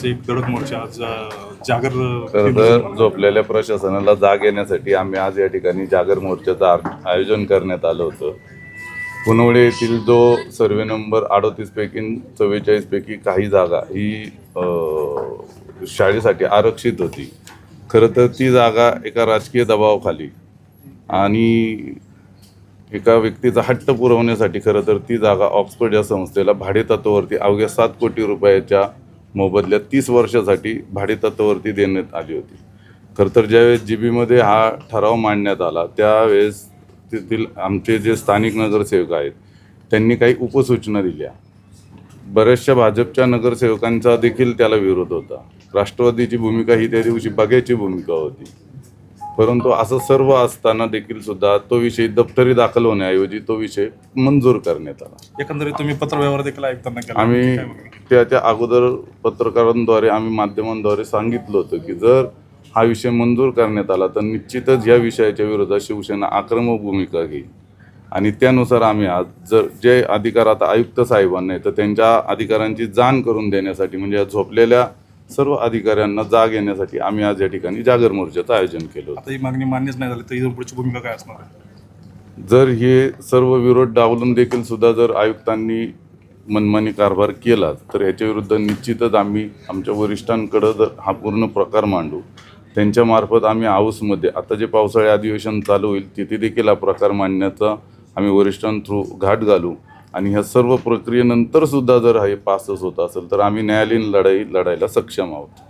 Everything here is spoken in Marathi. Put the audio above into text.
विरोधात एक धडक मोर्चा आज जागर खरं तर झोपलेल्या प्रशासनाला जाग येण्यासाठी आम्ही आज या ठिकाणी जागर मोर्चाचं आयोजन करण्यात आलं होतं. पुनवळे येथील जो सर्वे नंबर 38 पैकी 44 पैकी काही जागा ही शाळेसाठी आरक्षित होती. खरं तर ती जागा एका राजकीय दबावाखाली आणि एका व्यक्तीचा हट्ट पुरवण्यासाठी खरं तर ती जागा ऑक्सफर्ड या संस्थेला भाडेतत्वावरती अवघ्या 7 कोटी रुपयाच्या मोबदल्यात 30 वर्षासाठी भाडेतत्वावरती देण्यात आली होती. खरं तर ज्यावेळेस जीबीमध्ये हा ठराव मांडण्यात आला त्यावेळेस तेथील आमचे जे स्थानिक नगरसेवक आहेत त्यांनी काही उपसूचना दिल्या. बऱ्याचशा भाजपच्या नगरसेवकांचा देखील त्याला विरोध होता. राष्ट्रवादीची भूमिका ही त्या दिवशी बघ्याची भूमिका होती. परंतु असं सर्व असताना देखील सुद्धा तो विषय दप्तरी दाखल होण्याऐवजी तो विषय मंजूर करण्यात आला. एकंदरीत तुम्ही पत्रव्यवहार देखील ऐकताना केला. आम्ही त्याच्या अगोदर पत्रकारांद्वारे आम्ही माध्यमांद्वारे सांगितलं होतं की जर हा विषय मंजूर करण्यात आला तर निश्चितच या विषयाच्या विरोधात शिवसेना आक्रमक भूमिका घेईल आणि त्यानुसार आम्ही आज जर जे अधिकार आता आयुक्त साहेबांना आहे तर त्यांच्या अधिकारांची जाण करून देण्यासाठी म्हणजे झोपलेल्या सर्व अधिकाऱ्यांना जाग येण्यासाठी आम्ही आज या ठिकाणी जागर मोर्चाचं आयोजन केलं होतं. आता ही मागणी मान्यच नाही झाली तर इथून पुढची भूमिका काय असणार आहे? जर हे सर्व विरोध डावलून देखील सुद्धा जर आयुक्तांनी मनमानी कारभार केला तर याच्या विरुद्ध निश्चितच आम्ही आमच्या वरिष्ठांकडं जर हा पूर्ण प्रकार मांडू. त्यांच्यामार्फत आम्ही हाऊसमध्ये आता जे पावसाळी अधिवेशन चालू होईल तिथे देखील हा प्रकार मांडण्याचा आम्ही वरिष्ठांथ्रू घाट घालू आणि ह्या सर्व प्रक्रियेनंतर सुद्धा जर हे पासच होत असेल तर आम्ही न्यायालयीन लढाई लढायला सक्षम आहोत.